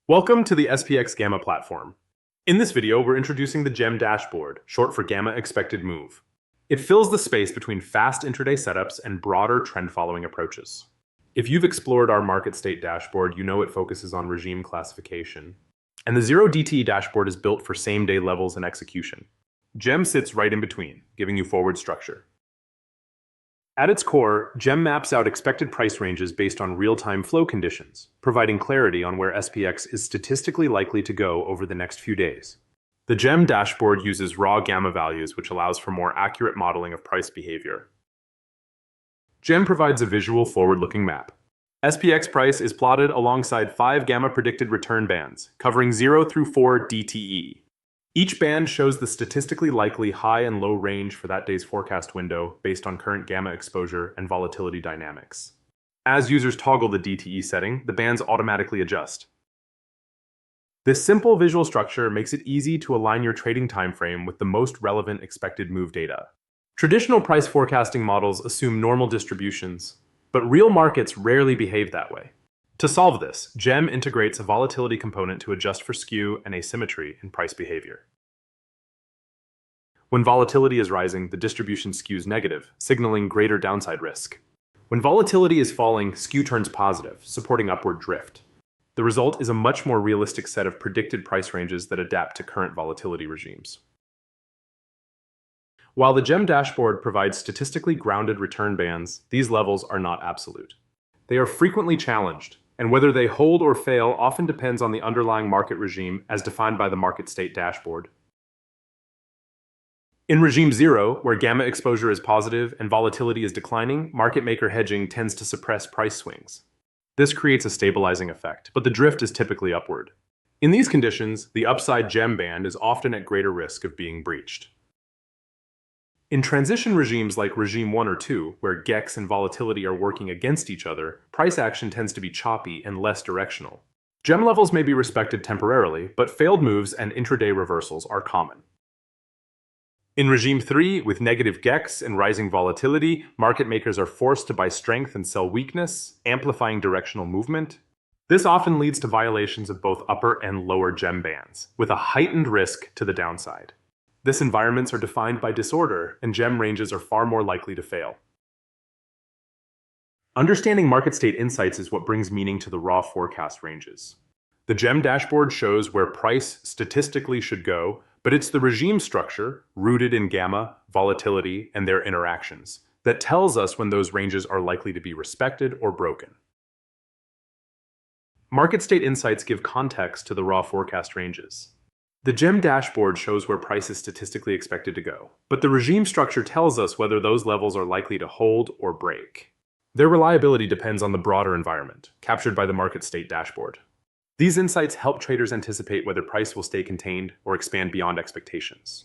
Welcome to the SPX Gamma platform. In this video, we're introducing the GEM dashboard, short for Gamma Expected Move. It fills the space between fast intraday setups and broader trend-following approaches. If you've explored our market state dashboard, you know it focuses on regime classification. And the Zero DTE dashboard is built for same-day levels and execution. GEM sits right in between, giving you forward structure. At its core, GEM maps out expected price ranges based on real-time flow conditions, providing clarity on where SPX is statistically likely to go over the next few days. The GEM dashboard uses raw gamma values, which allows for more accurate modeling of price behavior. GEM provides a visual forward-looking map. SPX price is plotted alongside 5 gamma predicted return bands, covering 0 through 4 DTE. Each band shows the statistically likely high and low range for that day's forecast window based on current gamma exposure and volatility dynamics. As users toggle the DTE setting, the bands automatically adjust. This simple visual structure makes it easy to align your trading timeframe with the most relevant expected move data. Traditional price forecasting models assume normal distributions, but real markets rarely behave that way. To solve this, GEM integrates a volatility component to adjust for skew and asymmetry in price behavior. When volatility is rising, the distribution skews negative, signaling greater downside risk. When volatility is falling, skew turns positive, supporting upward drift. The result is a much more realistic set of predicted price ranges that adapt to current volatility regimes. While the GEM dashboard provides statistically grounded return bands, these levels are not absolute. They are frequently challenged, and whether they hold or fail often depends on the underlying market regime as defined by the market state dashboard. In regime 0, where gamma exposure is positive and volatility is declining, market maker hedging tends to suppress price swings. This creates a stabilizing effect, but the drift is typically upward. In these conditions, the upside GEM band is often at greater risk of being breached. In transition regimes like regime 1 or 2, where GEX and volatility are working against each other, price action tends to be choppy and less directional. GEM levels may be respected temporarily, but failed moves and intraday reversals are common. In regime 3, with negative GEX and rising volatility, market makers are forced to buy strength and sell weakness, amplifying directional movement. This often leads to violations of both upper and lower GEM bands, with a heightened risk to the downside. These environments are defined by disorder, and GEM ranges are far more likely to fail. Understanding market state insights is what brings meaning to the raw forecast ranges. The GEM dashboard shows where price statistically should go, but it's the regime structure, rooted in gamma, volatility, and their interactions, that tells us when those ranges are likely to be respected or broken. Market state insights give context to the raw forecast ranges. The GEM dashboard shows where price is statistically expected to go, but the regime structure tells us whether those levels are likely to hold or break. Their reliability depends on the broader environment, captured by the market state dashboard. These insights help traders anticipate whether price will stay contained or expand beyond expectations.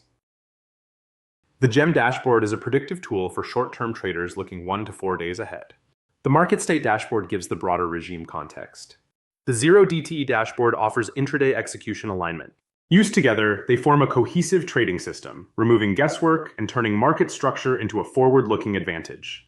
The GEM dashboard is a predictive tool for short-term traders looking 1 to 4 days ahead. The market state dashboard gives the broader regime context. The Zero DTE dashboard offers intraday execution alignment. Used together, they form a cohesive trading system, removing guesswork and turning market structure into a forward-looking advantage.